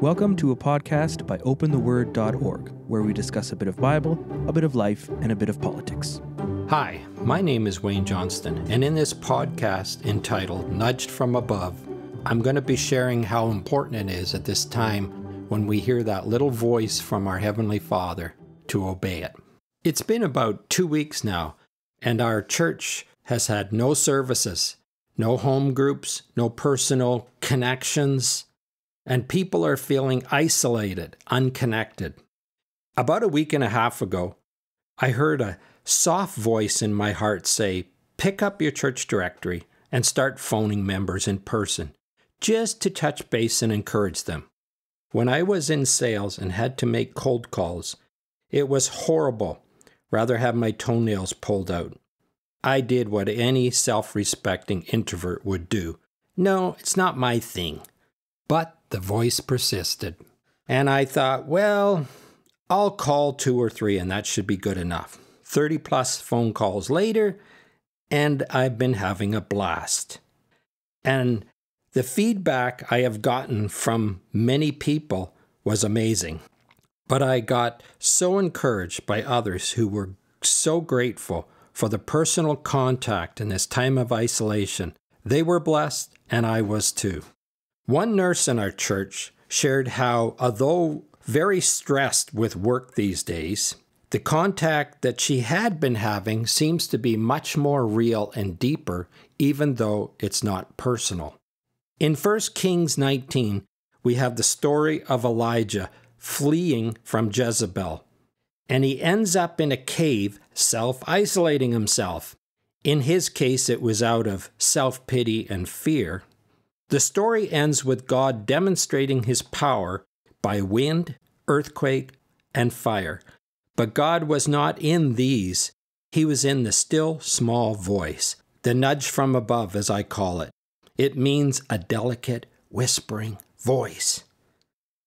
Welcome to a podcast by opentheword.org, where we discuss a bit of Bible, a bit of life, and a bit of politics. Hi, my name is Johnston, and in this podcast entitled Nudged from Above, I'm going to be sharing how important it is at this time when we hear that little voice from our Heavenly Father to obey it. It's been about 2 weeks now, and our church has had no services, no home groups, no personal connections, and people are feeling isolated, unconnected. About a week and a half ago, I heard a soft voice in my heart say, pick up your church directory and start phoning members in person, just to touch base and encourage them. When I was in sales and had to make cold calls, it was horrible. Rather have my toenails pulled out. I did what any self-respecting introvert would do. No, it's not my thing. But the voice persisted. And I thought, well, I'll call 2 or 3 and that should be good enough. 30 plus phone calls later, and I've been having a blast. And the feedback I have gotten from many people was amazing. But I got so encouraged by others who were so grateful for the personal contact in this time of isolation. They were blessed, and I was too. One nurse in our church shared how, although very stressed with work these days, the contact that she had been having seems to be much more real and deeper, even though it's not personal. In 1 Kings 19, we have the story of Elijah fleeing from Jezebel, and he ends up in a cave self-isolating himself. In his case, it was out of self-pity and fear. The story ends with God demonstrating his power by wind, earthquake, and fire. But God was not in these. He was in the still, small voice, the nudge from above, as I call it. It means a delicate, whispering voice.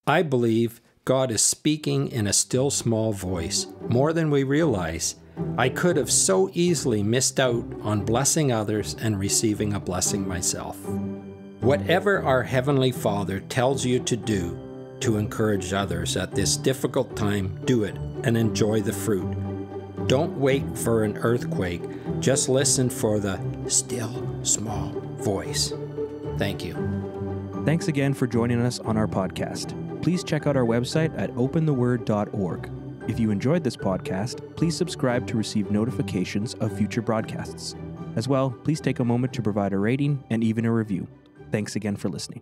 I believe God is speaking in a still, small voice, more than we realize. I could have so easily missed out on blessing others and receiving a blessing myself. Whatever our Heavenly Father tells you to do to encourage others at this difficult time, do it and enjoy the fruit. Don't wait for an earthquake. Just listen for the still, small voice. Thank you. Thanks again for joining us on our podcast. Please check out our website at opentheword.org. If you enjoyed this podcast, please subscribe to receive notifications of future broadcasts. As well, please take a moment to provide a rating and even a review. Thanks again for listening.